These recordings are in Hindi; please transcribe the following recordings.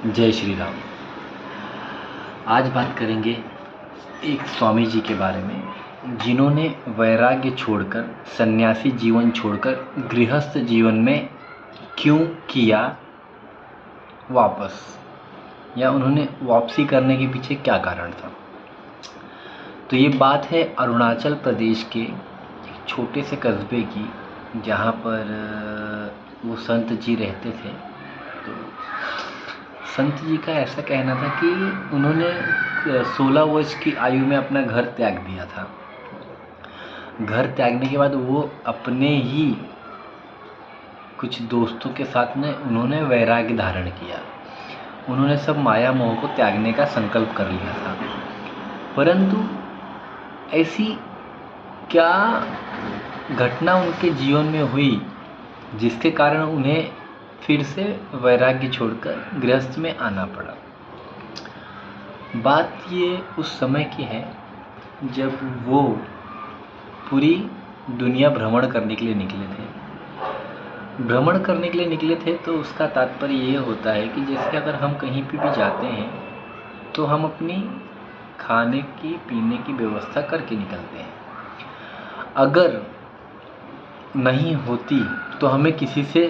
जय श्री राम। आज बात करेंगे एक स्वामी जी के बारे में जिन्होंने वैराग्य छोड़कर, सन्यासी जीवन छोड़कर गृहस्थ जीवन में क्यों किया वापस, या उन्होंने वापसी करने के पीछे क्या कारण था। तो ये बात है अरुणाचल प्रदेश के एक छोटे से कस्बे की, जहाँ पर वो संत जी रहते थे। तो संत जी का ऐसा कहना था कि उन्होंने 16 वर्ष की आयु में अपना घर त्याग दिया था। घर त्यागने के बाद वो अपने ही कुछ दोस्तों के साथ में उन्होंने वैराग्य धारण किया। उन्होंने सब माया मोह को त्यागने का संकल्प कर लिया था। परंतु ऐसी क्या घटना उनके जीवन में हुई जिसके कारण उन्हें फिर से वैराग्य छोड़कर गृहस्थ में आना पड़ा। बात ये उस समय की है जब वो पूरी दुनिया भ्रमण करने के लिए निकले थे। भ्रमण करने के लिए निकले थे तो उसका तात्पर्य ये होता है कि जैसे अगर हम कहीं भी जाते हैं तो हम अपनी खाने की पीने की व्यवस्था करके निकलते हैं। अगर नहीं होती तो हमें किसी से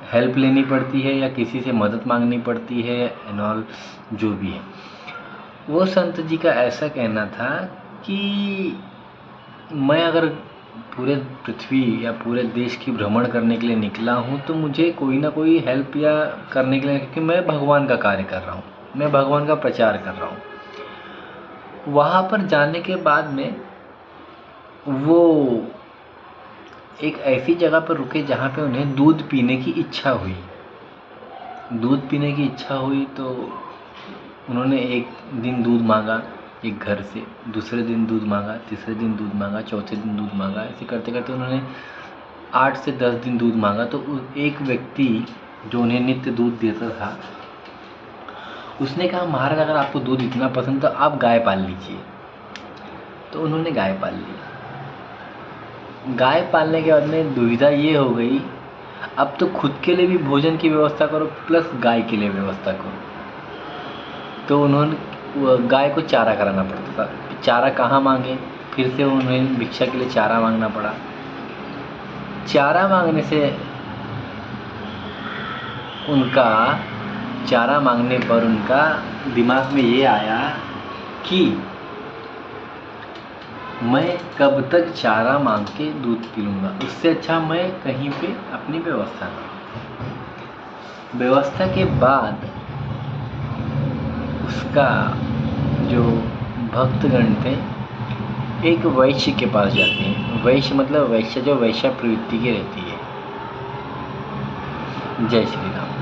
हेल्प लेनी पड़ती है या किसी से मदद मांगनी पड़ती है एंड ऑल, जो भी है। वो संत जी का ऐसा कहना था कि मैं अगर पूरे पृथ्वी या पूरे देश की भ्रमण करने के लिए निकला हूँ तो मुझे कोई ना कोई हेल्प या करने के लिए, क्योंकि मैं भगवान का कार्य कर रहा हूँ, मैं भगवान का प्रचार कर रहा हूँ। वहाँ पर जाने के बाद में वो एक ऐसी जगह पर रुके जहाँ पे उन्हें दूध पीने की इच्छा हुई। दूध पीने की इच्छा हुई तो उन्होंने एक दिन दूध मांगा एक घर से, दूसरे दिन दूध मांगा, तीसरे दिन दूध मांगा, चौथे दिन दूध मांगा। ऐसे करते करते उन्होंने 8 से 10 दिन दूध मांगा। तो एक व्यक्ति जो उन्हें नित्य दूध देता था उसने कहा, महाराज अगर आपको दूध इतना पसंद तो आप गाय पाल लीजिए। तो उन्होंने गाय पाल ली। गाय पालने के बाद में दुविधा ये हो गई, अब तो खुद के लिए भी भोजन की व्यवस्था करो प्लस गाय के लिए व्यवस्था करो। तो उन्होंने गाय को चारा कराना पड़ता था। चारा कहाँ मांगे, फिर से उन्हें भिक्षा के लिए चारा मांगना पड़ा। चारा मांगने से चारा मांगने पर उनका दिमाग में ये आया कि मैं कब तक चारा मांग के दूध पी लूँगा, उससे अच्छा मैं कहीं पे अपनी व्यवस्था करूँ। व्यवस्था के बाद उसका जो भक्तगण थे एक वैश्य के पास जाते हैं। वैश्य मतलब वैश्य जो वैश्य प्रवृत्ति की रहती है। जय श्री राम।